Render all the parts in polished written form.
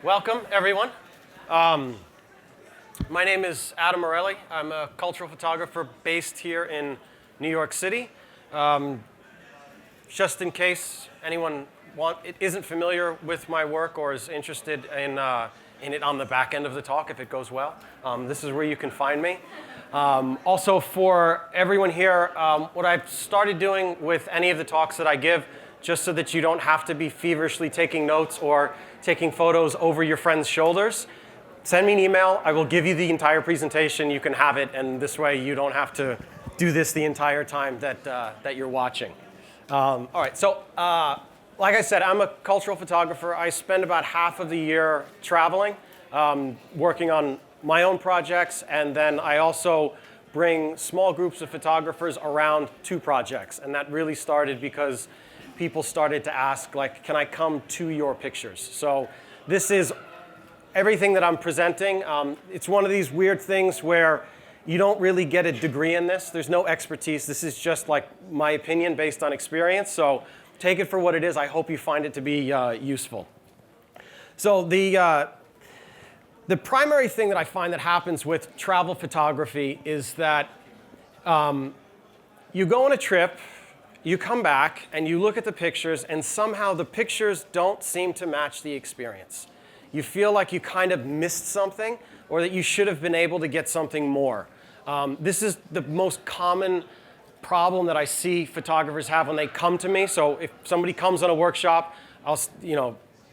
Welcome, everyone. My name is Adam Marelli. I'm a cultural photographer based here in New York City. Just in case anyone isn't familiar with my work or is interested in it on the back end of the talk, if it goes well, this is where you can find me. Also, for everyone here, what I've started doing with any of the talks that I give, just so that you don't have to be feverishly taking notes or taking photos over your friends' shoulders, send me an email. I will give you the entire presentation. You can have it, and this way you don't have to do this the entire time that you're watching. All right, so like I said, I'm a cultural photographer. I spend about half of the year traveling, working on my own projects, and then I also bring small groups of photographers around to projects. And that really started because people started to ask, like, can I come to your pictures? So this is everything that I'm presenting. It's one of these weird things where you don't really get a degree in this. There's no expertise. This is just like my opinion based on experience. So take it for what it is. I hope you find it to be useful. So the primary thing that I find that happens with travel photography is that you go on a trip, you come back, and you look at the pictures, and somehow the pictures don't seem to match the experience. You feel like you kind of missed something, or that you should have been able to get something more. This is the most common problem that I see photographers have when they come to me. So if somebody comes on a workshop, I'll,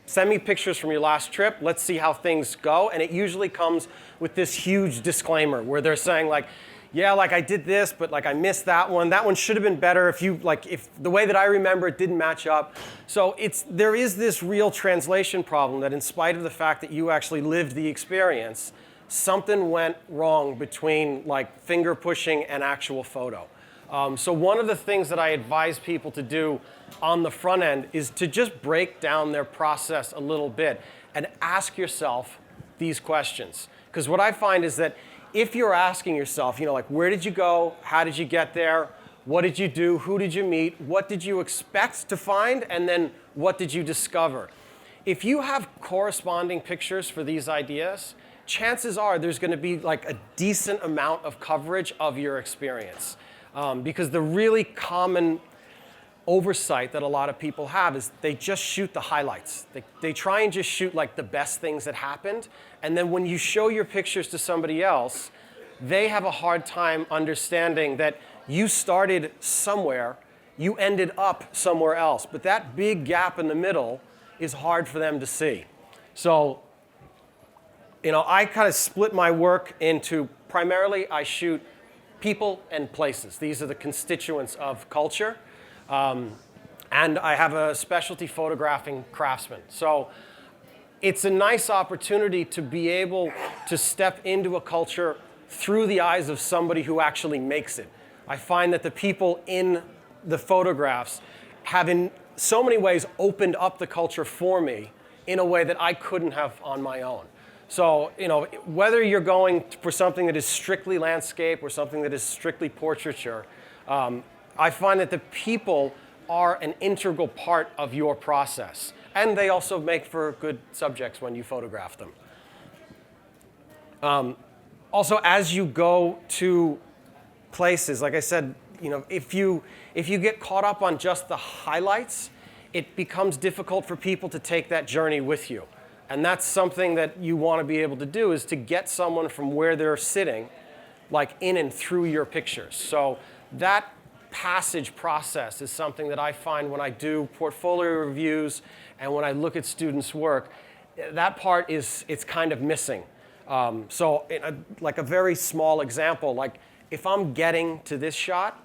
send me pictures from your last trip. Let's see how things go. And it usually comes with this huge disclaimer where they're saying, like, yeah, like I did this, but like I missed that one. That one should have been better if the way that I remember it didn't match up. So there is this real translation problem that in spite of the fact that you actually lived the experience, something went wrong between like finger pushing and actual photo. So one of the things that I advise people to do on the front end is to just break down their process a little bit and ask yourself these questions. Because what I find is that if you're asking yourself, like, where did you go? How did you get there? What did you do? Who did you meet? What did you expect to find? And then what did you discover? If you have corresponding pictures for these ideas, chances are there's going to be like a decent amount of coverage of your experience. Because the really common oversight that a lot of people have is they just shoot the highlights. They try and just shoot like the best things that happened. And then when you show your pictures to somebody else, they have a hard time understanding that you started somewhere, you ended up somewhere else. But that big gap in the middle is hard for them to see. So, I kind of split my work into primarily I shoot people and places. These are the constituents of culture. And I have a specialty photographing craftsman. So it's a nice opportunity to be able to step into a culture through the eyes of somebody who actually makes it. I find that the people in the photographs have in so many ways opened up the culture for me in a way that I couldn't have on my own. So, whether you're going for something that is strictly landscape or something that is strictly portraiture, I find that the people are an integral part of your process. And they also make for good subjects when you photograph them. Also, as you go to places, like I said, if you get caught up on just the highlights, it becomes difficult for people to take that journey with you. And that's something that you want to be able to do, is to get someone from where they're sitting, like in and through your pictures. So that passage process is something that I find when I do portfolio reviews and when I look at students' work, that part it's kind of missing. So like a very small example, like if I'm getting to this shot,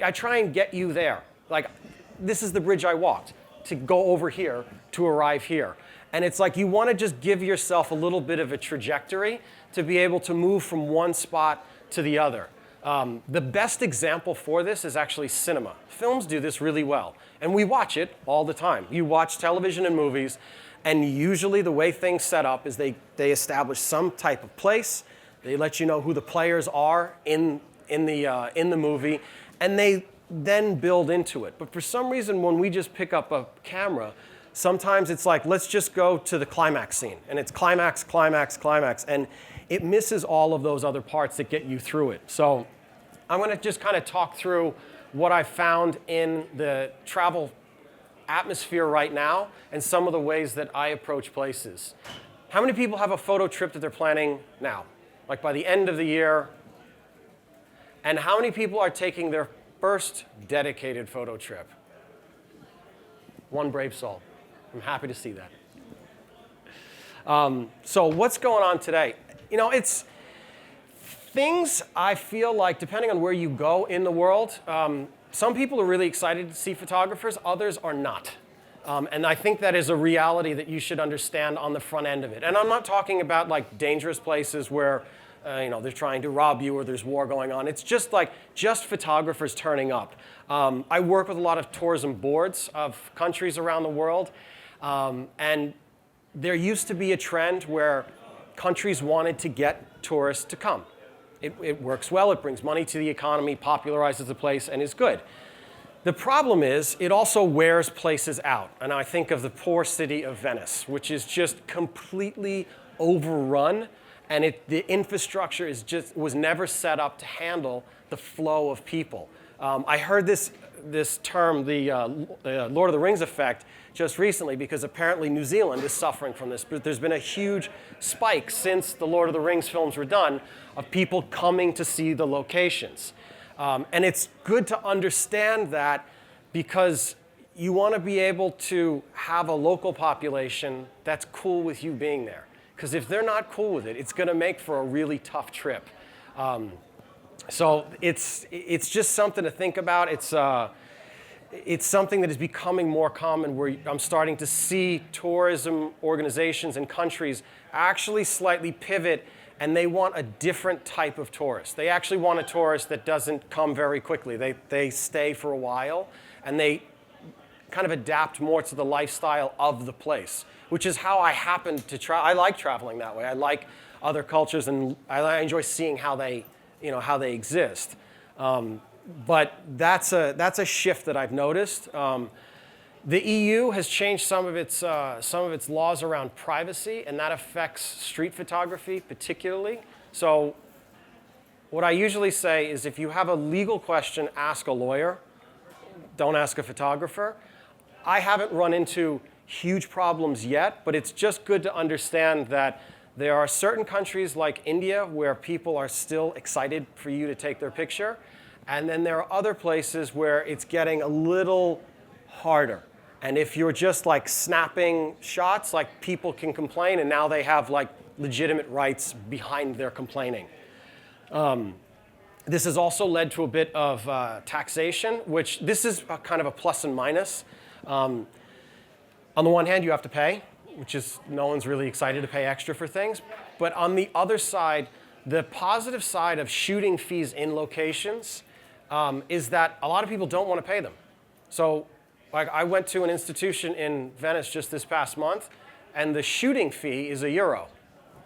I try and get you there. Like, this is the bridge I walked to go over here to arrive here. And it's like you want to just give yourself a little bit of a trajectory to be able to move from one spot to the other. The best example for this is actually cinema. Films do this really well, and we watch it all the time. You watch television and movies, and usually the way things set up is they establish some type of place, they let you know who the players are in the movie, and they then build into it. But for some reason, when we just pick up a camera, Sometimes it's like, let's just go to the climax scene. And it's climax, climax, climax. And it misses all of those other parts that get you through it. So I'm going to just kind of talk through what I found in the travel atmosphere right now and some of the ways that I approach places. How many people have a photo trip that they're planning now? Like by the end of the year? And how many people are taking their first dedicated photo trip? One brave soul. I'm happy to see that. So what's going on today? You know, it's things I feel like, depending on where you go in the world, some people are really excited to see photographers, others are not. And I think that is a reality that you should understand on the front end of it. And I'm not talking about like dangerous places where they're trying to rob you or there's war going on. It's just like photographers turning up. I work with a lot of tourism boards of countries around the world. And there used to be a trend where countries wanted to get tourists to come. It works well, it brings money to the economy, popularizes the place, and is good. The problem is, it also wears places out. And I think of the poor city of Venice, which is just completely overrun, and the infrastructure was never set up to handle the flow of people. I heard this term, the Lord of the Rings effect, just recently, because apparently New Zealand is suffering from this. But there's been a huge spike since the Lord of the Rings films were done of people coming to see the locations. And it's good to understand that because you want to be able to have a local population that's cool with you being there. Because if they're not cool with it, it's going to make for a really tough trip. So it's just something to think about. It's something that is becoming more common where I'm starting to see tourism organizations and countries actually slightly pivot, and they want a different type of tourist. They actually want a tourist that doesn't come very quickly. They stay for a while, and they kind of adapt more to the lifestyle of the place, which is how I happen to try. I like traveling that way. I like other cultures, and I enjoy seeing how they exist. But that's a shift that I've noticed. The EU has changed some of its laws around privacy, and that affects street photography particularly. So what I usually say is if you have a legal question, ask a lawyer. Don't ask a photographer. I haven't run into huge problems yet, but it's just good to understand that there are certain countries like India where people are still excited for you to take their picture. And then there are other places where it's getting a little harder. And if you're just like snapping shots, like people can complain, and now they have like legitimate rights behind their complaining. This has also led to a bit of taxation, which this is kind of a plus and minus. On the one hand, you have to pay, which is no one's really excited to pay extra for things. But on the other side, the positive side of shooting fees in locations is that a lot of people don't want to pay them. So like I went to an institution in Venice just this past month, and the shooting fee is €1.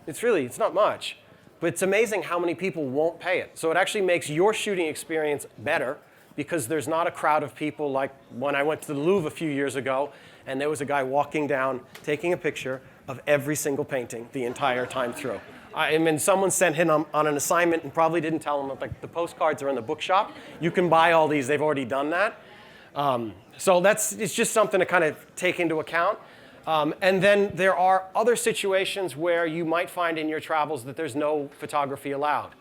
It's not much, but it's amazing how many people won't pay it. So it actually makes your shooting experience better because there's not a crowd of people like when I went to the Louvre a few years ago, and there was a guy walking down taking a picture of every single painting the entire time through. I mean, someone sent him on an assignment and probably didn't tell him that like, the postcards are in the bookshop. You can buy all these. They've already done that. So it's just something to kind of take into account. And then there are other situations where you might find in your travels that there's no photography allowed.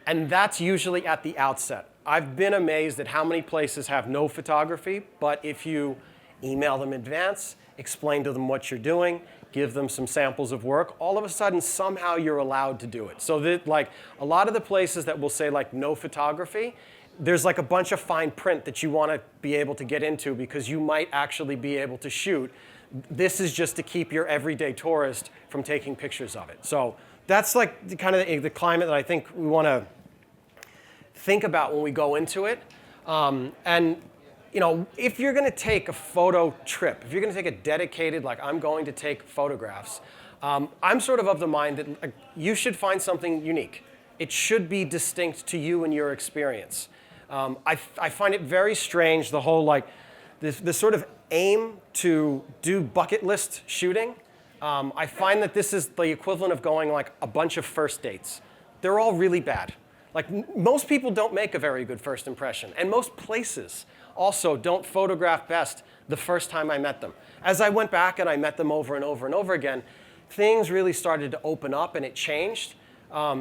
And that's usually at the outset. I've been amazed at how many places have no photography, but if you email them in advance, explain to them what you're doing, give them some samples of work, all of a sudden, somehow you're allowed to do it. So that, like, a lot of the places that will say, like, no photography, there's like a bunch of fine print that you want to be able to get into because you might actually be able to shoot. This is just to keep your everyday tourist from taking pictures of it. So that's like the climate that I think we want to think about when we go into it. And you know, if you're going to take a photo trip, if you're going to take a dedicated, like I'm going to take photographs, I'm sort of the mind that you should find something unique. It should be distinct to you and your experience. I find it very strange, the whole like, this sort of aim to do bucket list shooting, I find that this is the equivalent of going like a bunch of first dates. They're all really bad. Like most people don't make a very good first impression, and most places also don't photograph best the first time I met them. As I went back and I met them over and over and over again, things really started to open up and it changed.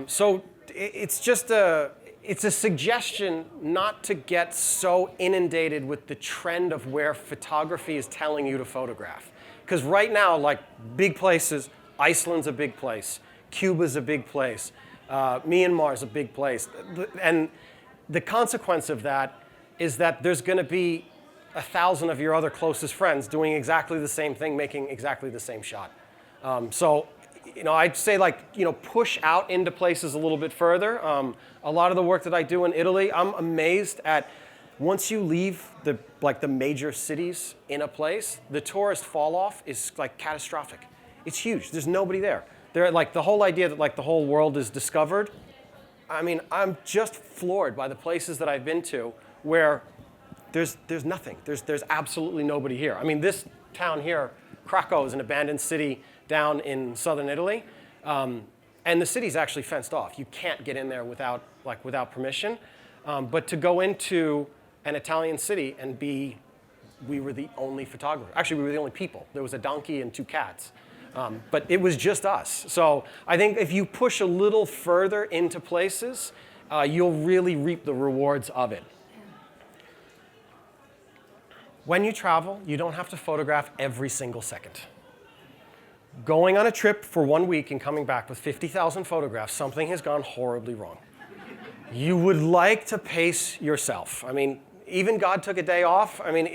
So it's just it's a suggestion not to get so inundated with the trend of where photography is telling you to photograph. Because right now, like big places, Iceland's a big place, Cuba's a big place, Myanmar's a big place. And the consequence of that is that there's going to be 1,000 of your other closest friends doing exactly the same thing, making exactly the same shot. So, I'd say push out into places a little bit further. A lot of the work that I do in Italy, I'm amazed at once you leave the major cities in a place, the tourist fall off is like catastrophic. It's huge. There's nobody there. They're like the whole idea that like the whole world is discovered. I mean, I'm just floored by the places that I've been to where there's nothing. There's absolutely nobody here. I mean, this town here, Krakow, is an abandoned city down in southern Italy, and the city's actually fenced off. You can't get in there without permission. But to go into an Italian city and we were the only photographers. Actually, we were the only people. There was a donkey and 2 cats. But it was just us. So I think if you push a little further into places, you'll really reap the rewards of it. When you travel, you don't have to photograph every single second. Going on a trip for 1 week and coming back with 50,000 photographs, something has gone horribly wrong. You would like to pace yourself. I mean, even God took a day off. I mean,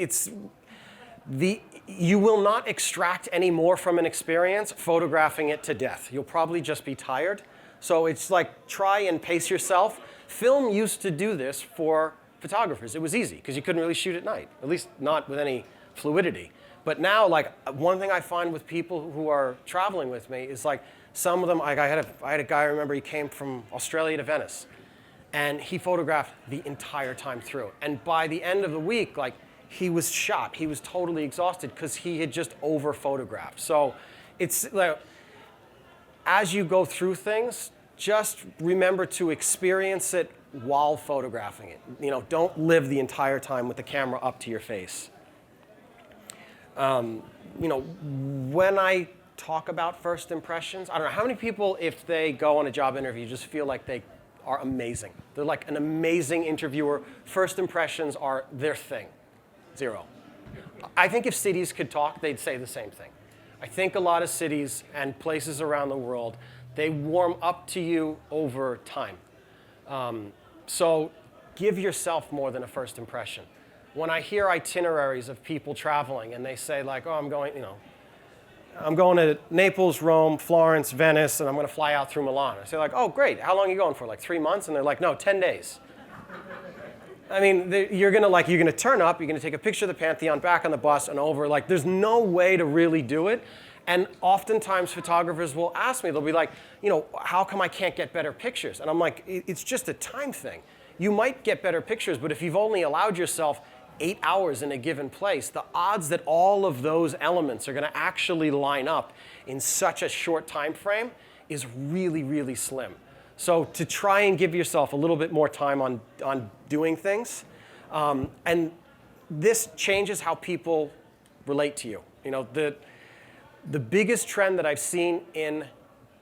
you will not extract any more from an experience photographing it to death. You'll probably just be tired. So it's like, try and pace yourself. Film used to do this for photographers. It was easy because you couldn't really shoot at night, at least not with any fluidity. But now, like, one thing I find with people who are traveling with me is like some of them, like I had a guy, I remember he came from Australia to Venice, and he photographed the entire time through. And by the end of the week, like, he was shot. He was totally exhausted because he had just over-photographed. So it's like, as you go through things, just remember to experience it while photographing it. Don't live the entire time with the camera up to your face. When I talk about first impressions, I don't know how many people, if they go on a job interview, just feel like they are amazing. They're like an amazing interviewer. First impressions are their thing. 0. I think if cities could talk, they'd say the same thing. I think a lot of cities and places around the world, they warm up to you over time. So give yourself more than a first impression. When I hear itineraries of people traveling and they say like, oh, I'm going to Naples, Rome, Florence, Venice, and I'm going to fly out through Milan. I say like, oh, great. How long are you going for? Like 3 months? And they're like, no, 10 days. I mean, you're going to turn up, you're going to take a picture of the Pantheon, back on the bus and over. Like, there's no way to really do it. And oftentimes photographers will ask me, they'll be like, how come I can't get better pictures? And I'm like, it's just a time thing. You might get better pictures, but if you've only allowed yourself 8 hours in a given place, the odds that all of those elements are going to actually line up in such a short time frame is really, really slim. So to try and give yourself a little bit more time on doing things, and this changes how people relate to you. The biggest trend that I've seen in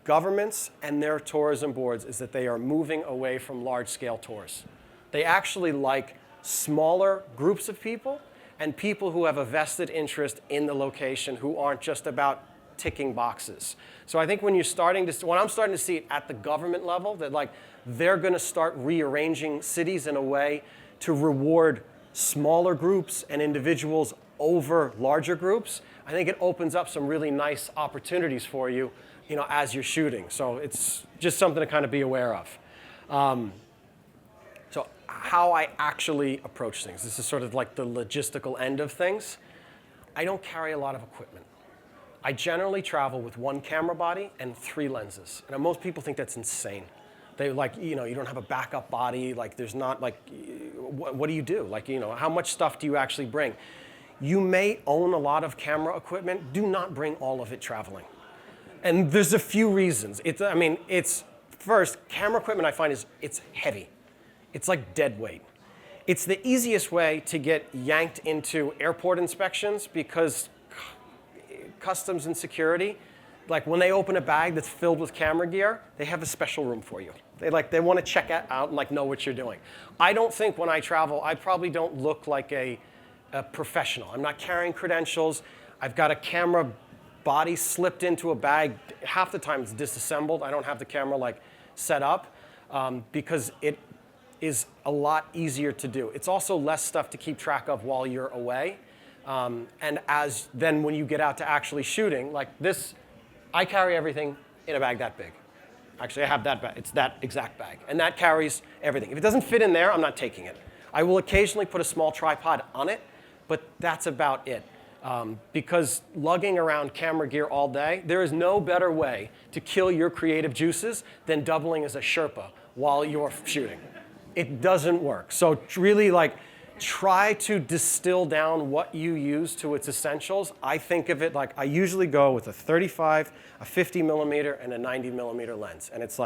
governments and their tourism boards is that they are moving away from large-scale tours. They actually like smaller groups of people and people who have a vested interest in the location, who aren't just about ticking boxes. So I think when I'm starting to see it at the government level, that like they're going to start rearranging cities in a way to reward smaller groups and individuals over larger groups, I think it opens up some really nice opportunities for you, as you're shooting. So it's just something to kind of be aware of. So how I actually approach things. This is sort of like the logistical end of things. I don't carry a lot of equipment. I generally travel with 1 camera body and 3 lenses. And most people think that's insane. They like, you don't have a backup body. Like, there's not like, what do you do? Like, how much stuff do you actually bring? you may own a lot of camera equipment. Do not bring all of it traveling. And there's a few reasons. First, camera equipment I find it's heavy. It's like dead weight. It's the easiest way to get yanked into airport inspections because customs and security, like when they open a bag that's filled with camera gear, they have a special room for you. They want to check it out and know what you're doing. I don't think when I travel, I probably don't look like a professional. I'm not carrying credentials. I've got a camera body slipped into a bag. Half the time it's disassembled. I don't have the camera set up because it is a lot easier to do. It's also less stuff to keep track of while you're away. And then when you get out to actually shooting, like this, I carry everything in a bag that big. Actually, I have that bag. It's that exact bag. And that carries everything. If it doesn't fit in there, I'm not taking it. I will occasionally put a small tripod on it, but that's about it. Because lugging around camera gear all day, there is no better way to kill your creative juices than doubling as a Sherpa while you're shooting. It doesn't work. So really try to distill down what you use to its essentials. I think of it I usually go with a 35, a 50 millimeter, and a 90 millimeter lens. And it's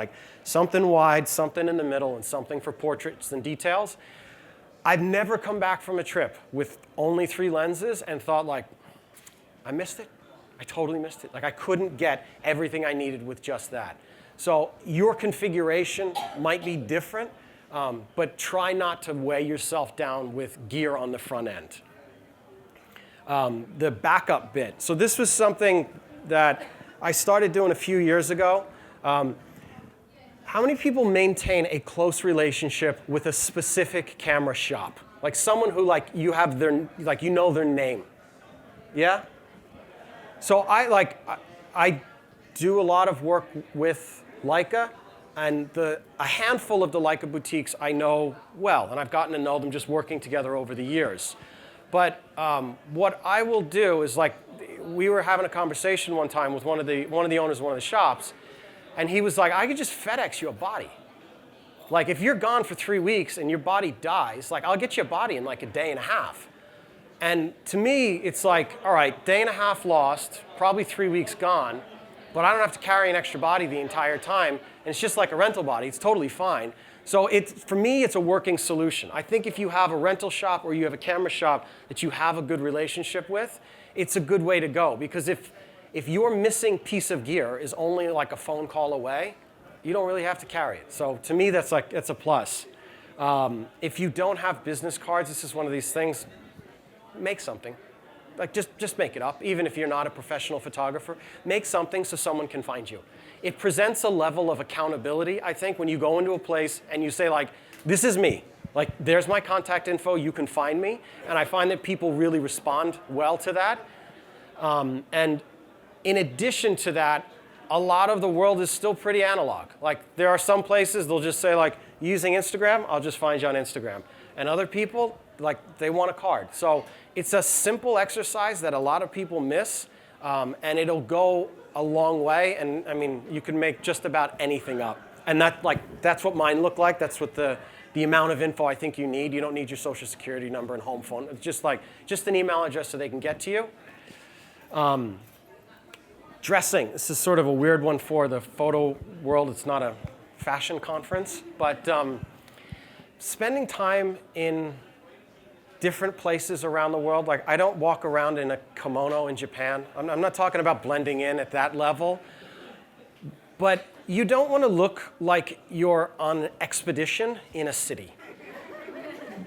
something wide, something in the middle, and something for portraits and details. I've never come back from a trip with only 3 lenses and thought I missed it. I totally missed it. I couldn't get everything I needed with just that. So your configuration might be different, but try not to weigh yourself down with gear on the front end. The backup bit. So this was something that I started doing a few years ago. How many people maintain a close relationship with a specific camera shop? Someone who you have their, you know their name. Yeah? So I do a lot of work with Leica, and a handful of the Leica boutiques I know well, and I've gotten to know them just working together over the years. But what I will do is we were having a conversation one time with one of the owners of one of the shops, and he was like, I could just FedEx you a body. If you're gone for 3 weeks and your body dies, I'll get you a body in a day and a half. And to me, it's all right, day and a half lost, probably 3 weeks gone, but I don't have to carry an extra body the entire time, and it's just like a rental body. It's totally fine. So for me, it's a working solution. I think if you have a rental shop or you have a camera shop that you have a good relationship with, it's a good way to go. Because if your missing piece of gear is only a phone call away, you don't really have to carry it. So to me, that's a plus. If you don't have business cards, this is one of these things, make something. Just make it up, even if you're not a professional photographer. Make something so someone can find you. It presents a level of accountability, I think, when you go into a place and you say, this is me. There's my contact info, you can find me. And I find that people really respond well to that. And in addition to that, a lot of the world is still pretty analog. There are some places they'll just say, using Instagram, I'll just find you on Instagram. And other people, they want a card. So it's a simple exercise that a lot of people miss, and it'll go a long way. And I mean, you can make just about anything up. And that's what mine looked like. That's what the amount of info I think you need. You don't need your social security number and home phone. It's just an email address so they can get to you. Dressing. This is sort of a weird one for the photo world. It's not a fashion conference, but spending time in different places around the world. I don't walk around in a kimono in Japan. I'm not talking about blending in at that level, but you don't want to look like you're on an expedition in a city.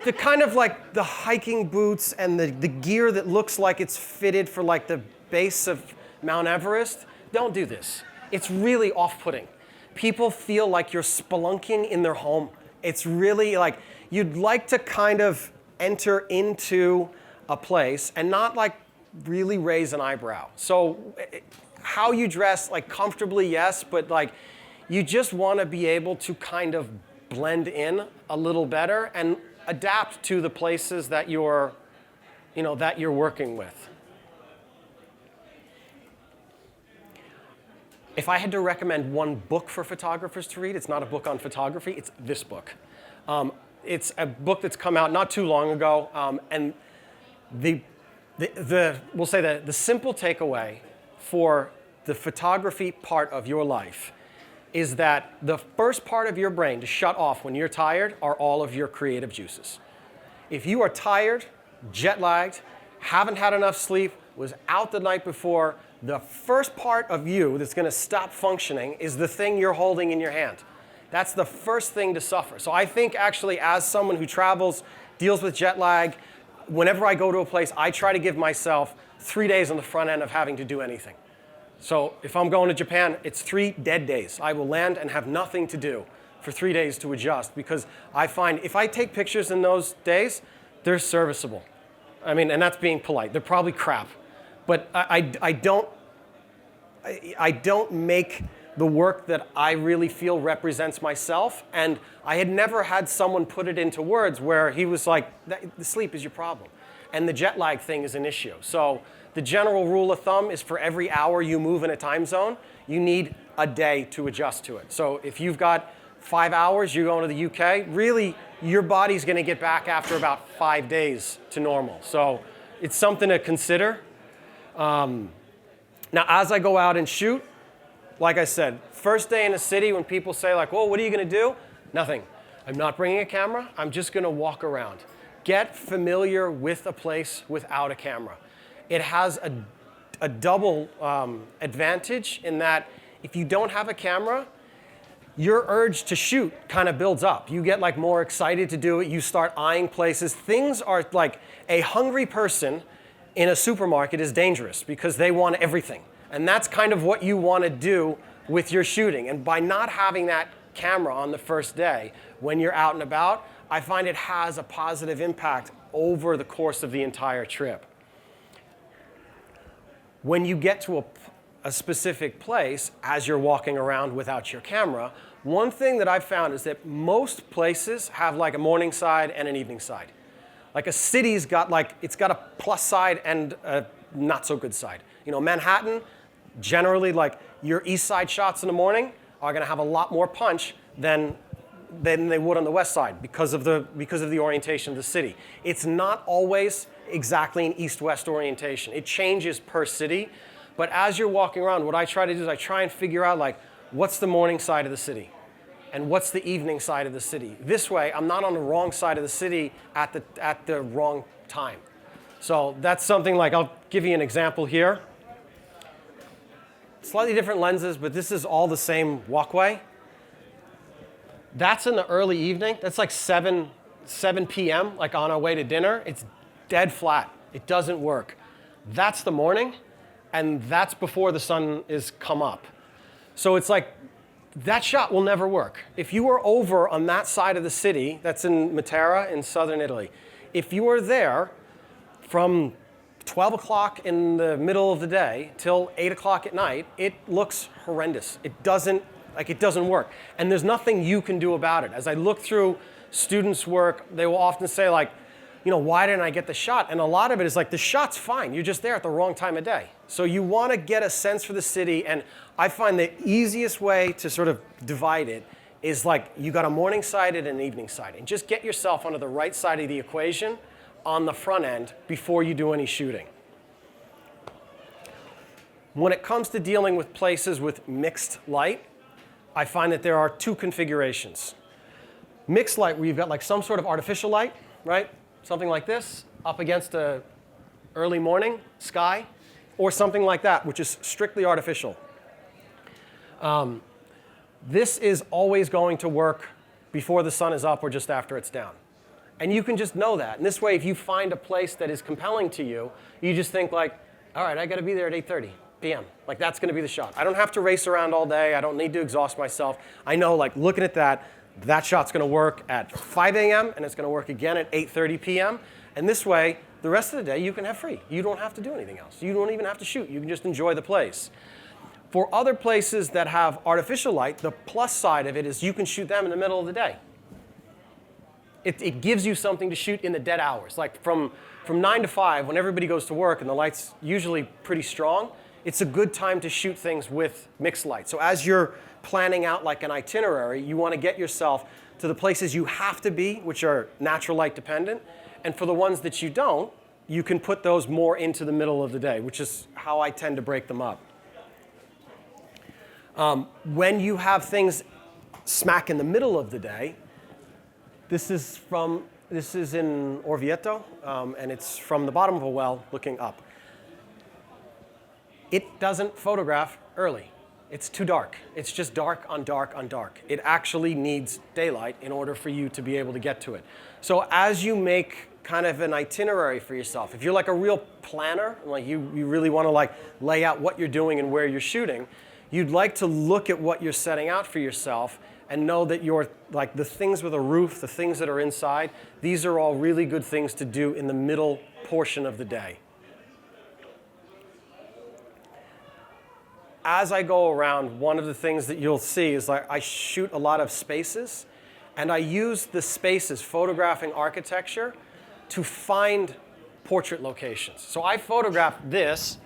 The kind of the hiking boots and the gear that looks like it's fitted for the base of Mount Everest, don't do this. It's really off-putting. People feel like you're spelunking in their home. It's really you'd like to kind of enter into a place and not really raise an eyebrow. So how you dress, comfortably, yes, but you just want to be able to kind of blend in a little better and adapt to the places that you're working with. If I had to recommend one book for photographers to read, it's not a book on photography, it's this book. It's a book that's come out not too long ago, and the We'll say that the simple takeaway for the photography part of your life is that the first part of your brain to shut off when you're tired are all of your creative juices. If you are tired, jet lagged, haven't had enough sleep, was out the night before, the first part of you that's going to stop functioning is the thing you're holding in your hand. That's the first thing to suffer. So I think actually as someone who travels, deals with jet lag, whenever I go to a place, I try to give myself 3 days on the front end of having to do anything. So if I'm going to Japan, it's 3 dead days. I will land and have nothing to do for 3 days to adjust, because I find if I take pictures in those days, they're serviceable. I mean, and that's being polite. They're probably crap. But I don't make the work that I really feel represents myself. And I had never had someone put it into words where he was like, the sleep is your problem. And the jet lag thing is an issue. So the general rule of thumb is for every hour you move in a time zone, you need a day to adjust to it. So if you've got 5 hours, you're going to the UK, really your body's going to get back after about 5 days to normal. So it's something to consider. Now, as I go out and shoot, like I said, first day in a city when people say like, well, what are you going to do? Nothing. I'm not bringing a camera. I'm just going to walk around. Get familiar with a place without a camera. It has a double advantage in that if you don't have a camera, your urge to shoot kind of builds up. You get like more excited to do it. You start eyeing places. Things are like a hungry person in a supermarket is dangerous because they want everything. And that's kind of what you want to do with your shooting. And by not having that camera on the first day when you're out and about, I find it has a positive impact over the course of the entire trip. When you get to a specific place as you're walking around without your camera, one thing that I've found is that most places have like a morning side and an evening side. Like a city's got like, it's got a plus side and a not so good side. You know, Manhattan, generally like your east side shots in the morning are gonna have a lot more punch than they would on the west side because of the orientation of the city. It's not always exactly an east-west orientation. It changes per city, but as you're walking around, what I try to do is I try and figure out like, what's the morning side of the city? And what's the evening side of the city? This way, I'm not on the wrong side of the city at the wrong time. So that's something like, I'll give you an example here. Slightly different lenses, but this is all the same walkway. That's in the early evening. That's like 7 p.m., like on our way to dinner. It's dead flat. It doesn't work. That's the morning, and that's before the sun is come up. So it's like, that shot will never work. If you are over on that side of the city, that's in Matera in southern Italy, if you are there from 12 o'clock in the middle of the day till 8 o'clock at night, it looks horrendous. It doesn't work. And there's nothing you can do about it. As I look through students' work, they will often say like, you know, why didn't I get the shot? And a lot of it is like, the shot's fine. You're just there at the wrong time of day. So you want to get a sense for the city. And I find the easiest way to sort of divide it is like, you got a morning side and an evening side. And just get yourself onto the right side of the equation on the front end before you do any shooting. When it comes to dealing with places with mixed light, I find that there are two configurations. Mixed light, where you've got like some sort of artificial light, right? Something like this, up against a early morning sky, or something like that, which is strictly artificial. This is always going to work before the sun is up or just after it's down. And you can just know that. And this way, if you find a place that is compelling to you, you just think like, all right, I gotta be there at 8:30 p.m. Like that's gonna be the shot. I don't have to race around all day. I don't need to exhaust myself. I know like looking at that shot's gonna work at 5 a.m. and it's gonna work again at 8:30 p.m. And this way, the rest of the day you can have free. You don't have to do anything else. You don't even have to shoot. You can just enjoy the place. For other places that have artificial light, the plus side of it is you can shoot them in the middle of the day. It gives you something to shoot in the dead hours. Like from 9 to 5, when everybody goes to work and the light's usually pretty strong, it's a good time to shoot things with mixed light. So as you're planning out like an itinerary, you want to get yourself to the places you have to be, which are natural light dependent. And for the ones that you don't, you can put those more into the middle of the day, which is how I tend to break them up. When you have things smack in the middle of the day, this is in Orvieto, and it's from the bottom of a well looking up. It doesn't photograph early. It's too dark. It's just dark on dark on dark. It actually needs daylight in order for you to be able to get to it. So as you make kind of an itinerary for yourself, if you're like a real planner, like you really want to like lay out what you're doing and where you're shooting, you'd like to look at what you're setting out for yourself and know that you're like the things with a roof, the things that are inside, these are all really good things to do in the middle portion of the day. As I go around, one of the things that you'll see is like I shoot a lot of spaces, and I use the spaces, photographing architecture, to find portrait locations. So I photographed this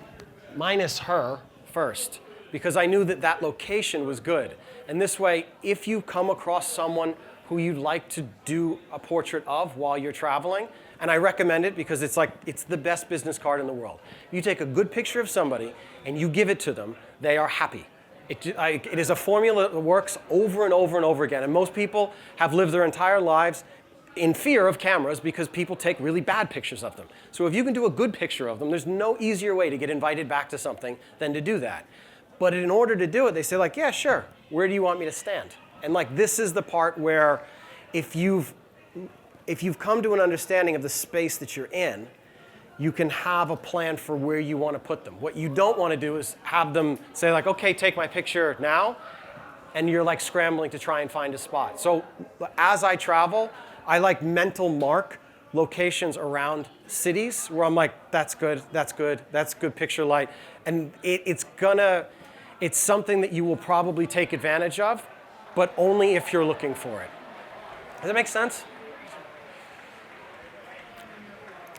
minus her first, because I knew that that location was good. And this way, if you come across someone who you'd like to do a portrait of while you're traveling, and I recommend it because it's the best business card in the world. You take a good picture of somebody and you give it to them, they are happy. It is a formula that works over and over and over again. And most people have lived their entire lives in fear of cameras because people take really bad pictures of them. So if you can do a good picture of them, there's no easier way to get invited back to something than to do that. But in order to do it, they say like, yeah, sure, where do you want me to stand? And like this is the part where if you've come to an understanding of the space that you're in, you can have a plan for where you want to put them. What you don't want to do is have them say like, okay, take my picture now, and you're like scrambling to try and find a spot. So as I travel, I like mental mark locations around cities where I'm like, that's good, that's good, that's good picture light. And it's something that you will probably take advantage of, but only if you're looking for it. Does that make sense?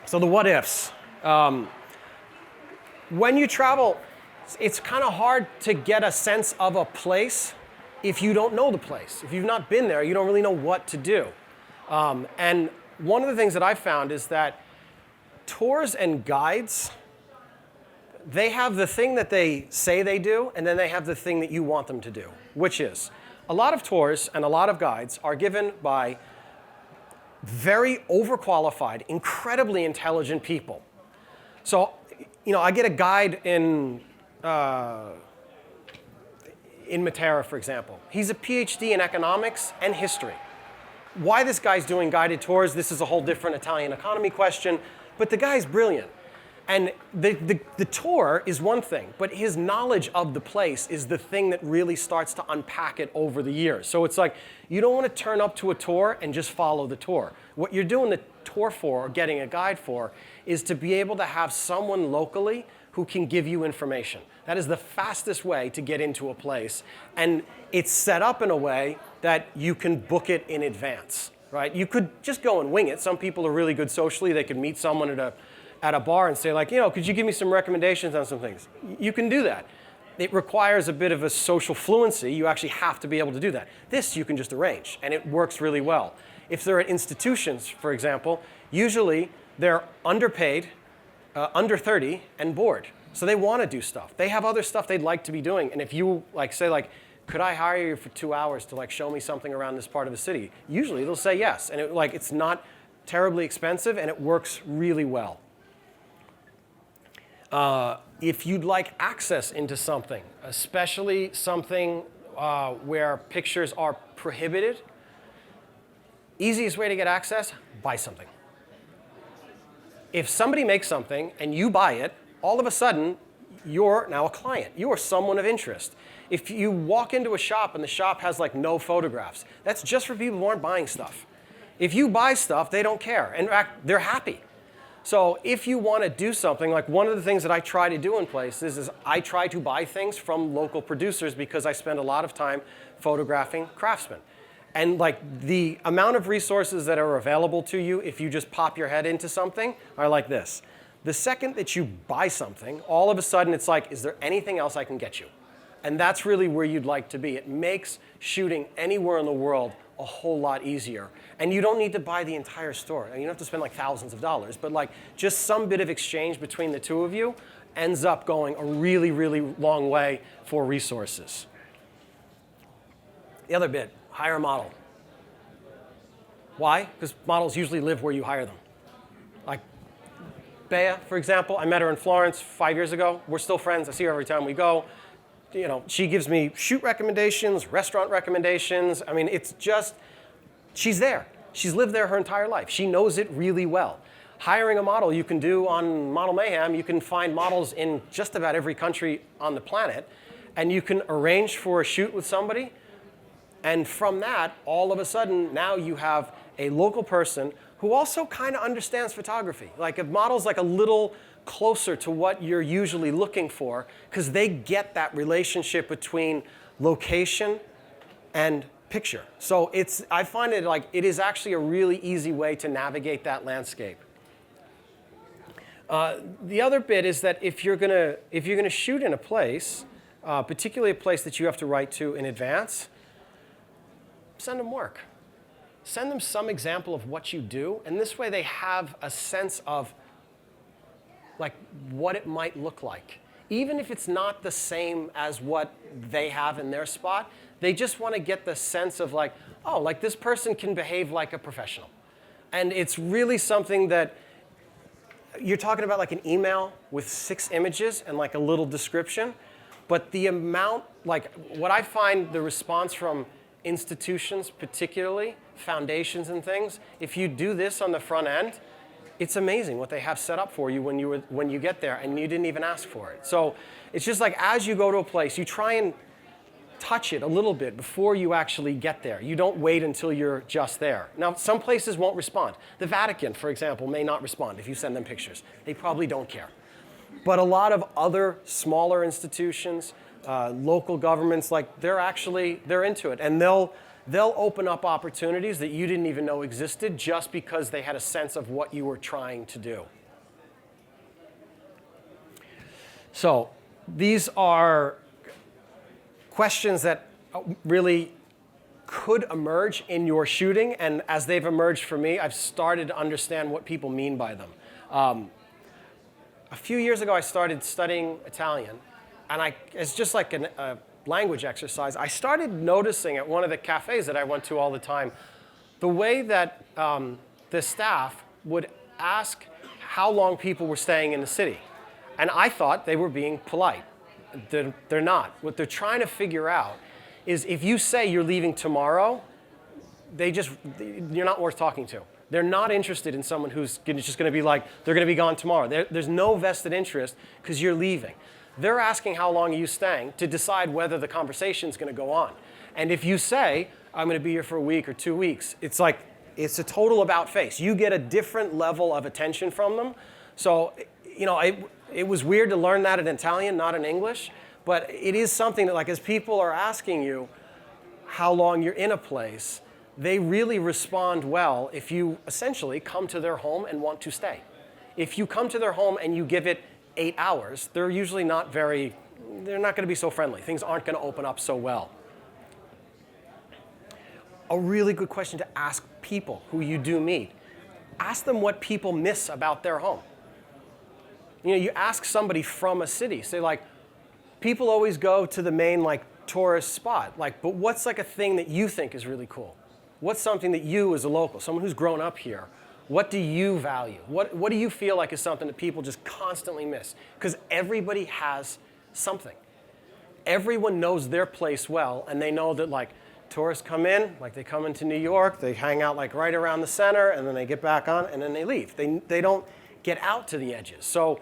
So the what ifs. When you travel, it's kind of hard to get a sense of a place if you don't know the place. If you've not been there, you don't really know what to do. And one of the things that I've found is that tours and guides, they have the thing that they say they do, and then they have the thing that you want them to do, which is a lot of tours and a lot of guides are given by very overqualified, incredibly intelligent people. So, I get a guide in Matera, for example. He's a PhD in economics and history. Why this guy's doing guided tours, this is a whole different Italian economy question, but the guy's brilliant. And the tour is one thing, but his knowledge of the place is the thing that really starts to unpack it over the years. So it's like, you don't want to turn up to a tour and just follow the tour. What you're doing the tour for, or getting a guide for, is to be able to have someone locally who can give you information. That is the fastest way to get into a place. And it's set up in a way that you can book it in advance, right? You could just go and wing it. Some people are really good socially. They could meet someone at a bar and say like, could you give me some recommendations on some things? You can do that. It requires a bit of a social fluency. You actually have to be able to do that. This you can just arrange, and it works really well. If they're at institutions, for example, usually they're underpaid, under 30, and bored. So they want to do stuff. They have other stuff they'd like to be doing. And if you say could I hire you for 2 hours to show me something around this part of the city? Usually they'll say yes. And it's not terribly expensive, and it works really well. If you'd like access into something, especially something where pictures are prohibited, easiest way to get access, buy something. If somebody makes something and you buy it, all of a sudden, you're now a client. You are someone of interest. If you walk into a shop and the shop has no photographs, that's just for people who aren't buying stuff. If you buy stuff, they don't care. In fact, they're happy. So if you want to do something, one of the things that I try to do in places is I try to buy things from local producers because I spend a lot of time photographing craftsmen. And the amount of resources that are available to you if you just pop your head into something are like this. The second that you buy something, all of a sudden it's is there anything else I can get you? And that's really where you'd like to be. It makes shooting anywhere in the world a whole lot easier. And you don't need to buy the entire store. I mean, you don't have to spend like thousands of dollars, but like just some bit of exchange between the two of you ends up going a really, really long way for resources. The other bit, hire a model. Why? Because models usually live where you hire them. Like Bea, for example, I met her in Florence 5 years ago. We're still friends. I see her every time we go. You know, she gives me shoot recommendations, restaurant recommendations. I mean, it's just, she's there. She's lived there her entire life. She knows it really well. Hiring a model you can do on Model Mayhem. You can find models in just about every country on the planet, and you can arrange for a shoot with somebody. And from that, all of a sudden, now you have a local person who also kind of understands photography. Like a model's like a little closer to what you're usually looking for because they get that relationship between location and picture. So I find it like it is actually a really easy way to navigate that landscape. The other bit is that if you're gonna shoot in a place, particularly a place that you have to write to in advance, send them work. Send them some example of what you do, and this way they have a sense of like what it might look like. Even if it's not the same as what they have in their spot, they just want to get the sense of like, oh, like this person can behave like a professional. And it's really something that you're talking about like an email with 6 images and like a little description, but the amount, like what I find the response from institutions, particularly foundations and things, if you do this on the front end, it's amazing what they have set up for you when you get there and you didn't even ask for it. So it's just like as you go to a place, you try and touch it a little bit before you actually get there. You don't wait until you're just there. Now, some places won't respond. The Vatican, for example, may not respond if you send them pictures. They probably don't care. But a lot of other smaller institutions, local governments, like they're into it, and they'll open up opportunities that you didn't even know existed just because they had a sense of what you were trying to do. So these are questions that really could emerge in your shooting, and as they've emerged for me, I've started to understand what people mean by them. A few years ago, I started studying Italian, and it's just like a language exercise. I started noticing at one of the cafes that I went to all the time, the way that the staff would ask how long people were staying in the city. And I thought they were being polite. They're not. What they're trying to figure out is if you say you're leaving tomorrow, you're not worth talking to. They're not interested in someone who's just going to be like, they're going to be gone tomorrow. There's no vested interest because you're leaving. They're asking how long are you staying to decide whether the conversation is going to go on. And if you say, I'm going to be here for a week or 2 weeks, it's like, it's a total about face. You get a different level of attention from them. So, you know, it was weird to learn that in Italian, not in English, but it is something that, like, as people are asking you how long you're in a place, they really respond well if you essentially come to their home and want to stay. If you come to their home and you give it 8 hours, they're usually they're not going to be so friendly. Things aren't going to open up so well. A really good question to ask people who you do meet. Ask them what people miss about their home. You know, you ask somebody from a city, say like, people always go to the main like tourist spot, like, but what's like a thing that you think is really cool? What's something that you as a local, someone who's grown up here, what do you value? What do you feel like is something that people just constantly miss? Because everybody has something. Everyone knows their place well, and they know that like tourists come in, like they come into New York, they hang out like right around the center, and then they get back on, and then they leave. They don't get out to the edges. So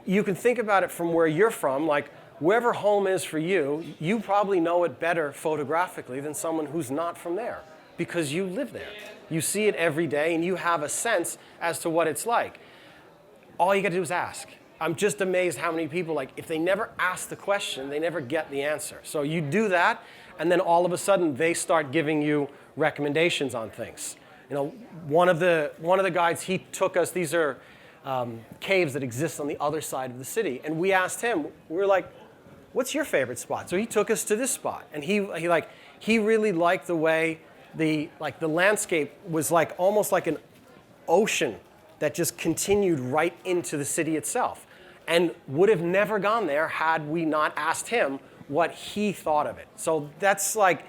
you can think about it from where you're from, like wherever home is for you, you probably know it better photographically than someone who's not from there because you live there. You see it every day, and you have a sense as to what it's like. All you got to do is ask. I'm just amazed how many people, like, if they never ask the question, they never get the answer. So you do that, and then all of a sudden, they start giving you recommendations on things. You know, one of the guides, he took us, these are caves that exist on the other side of the city, and we asked him, we were like, what's your favorite spot? So he took us to this spot, and he really liked the way the landscape was like almost like an ocean that just continued right into the city itself, and would have never gone there had we not asked him what he thought of it. So that's like,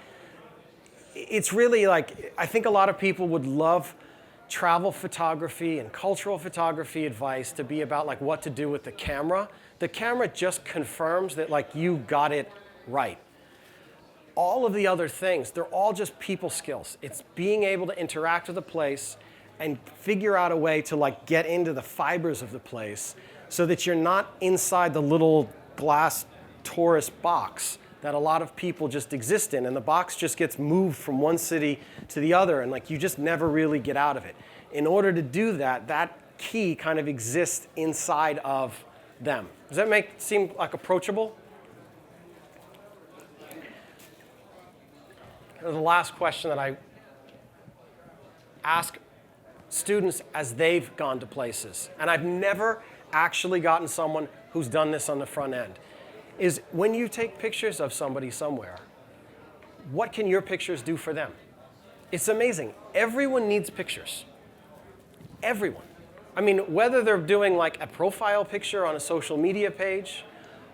it's really like, I think a lot of people would love travel photography and cultural photography advice to be about like what to do with the camera. The camera just confirms that like you got it right. All of the other things, they're all just people skills. It's being able to interact with a place and figure out a way to like get into the fibers of the place so that you're not inside the little glass tourist box that a lot of people just exist in, and the box just gets moved from one city to the other, and like you just never really get out of it. In order to do that, that key kind of exists inside of them. Does that seem like approachable? The last question that I ask students as they've gone to places, and I've never actually gotten someone who's done this on the front end, is when you take pictures of somebody somewhere, what can your pictures do for them? It's amazing. Everyone needs pictures. Everyone. I mean, whether they're doing like a profile picture on a social media page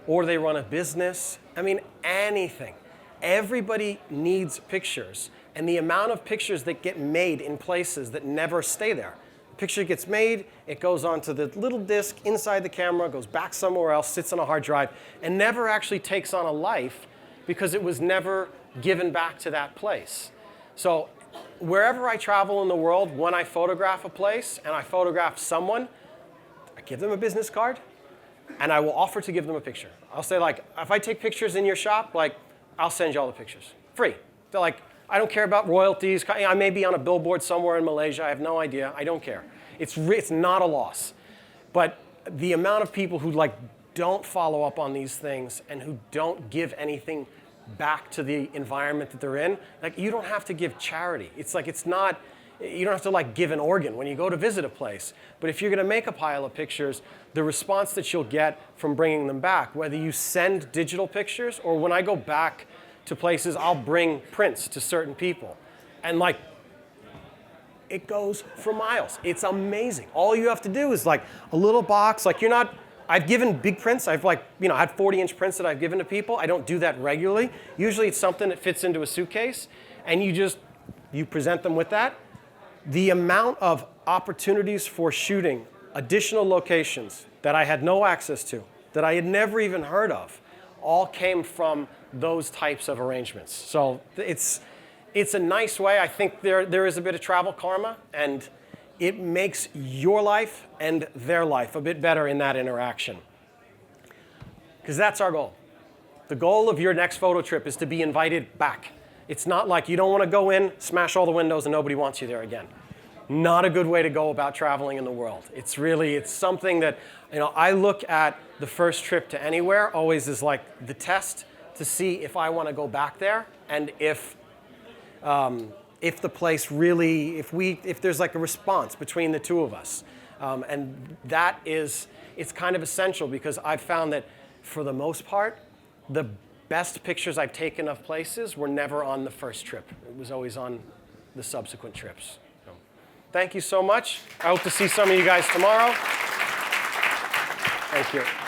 or they run a business, I mean, anything. Everybody needs pictures. And the amount of pictures that get made in places that never stay there. Picture gets made, it goes onto the little disc inside the camera, goes back somewhere else, sits on a hard drive, and never actually takes on a life because it was never given back to that place. So wherever I travel in the world, when I photograph a place and I photograph someone, I give them a business card and I will offer to give them a picture. I'll say like, if I take pictures in your shop, like, I'll send you all the pictures, free. They're like, I don't care about royalties. I may be on a billboard somewhere in Malaysia. I have no idea. I don't care. It's not a loss. But the amount of people who like don't follow up on these things and who don't give anything back to the environment that they're in, like you don't have to give charity. It's like it's not, you don't have to like give an organ when you go to visit a place. But if you're going to make a pile of pictures, the response that you'll get from bringing them back, whether you send digital pictures or when I go back to places, I'll bring prints to certain people. And like, it goes for miles. It's amazing. All you have to do is like a little box, like I've given big prints. I've like, had 40-inch prints that I've given to people. I don't do that regularly. Usually it's something that fits into a suitcase and you present them with that. The amount of opportunities for shooting additional locations that I had no access to, that I had never even heard of, all came from those types of arrangements. So it's a nice way. I think there is a bit of travel karma, and it makes your life and their life a bit better in that interaction. Because that's our goal. The goal of your next photo trip is to be invited back. It's not like you don't want to go in, smash all the windows, and nobody wants you there again. Not a good way to go about traveling in the world. It's something that, I look at the first trip to anywhere always as like the test to see if I want to go back there and if the place really, if there's like a response between the two of us. And that it's kind of essential because I've found that for the most part, the best pictures I've taken of places were never on the first trip. It was always on the subsequent trips. So, thank you so much. I hope to see some of you guys tomorrow. Thank you.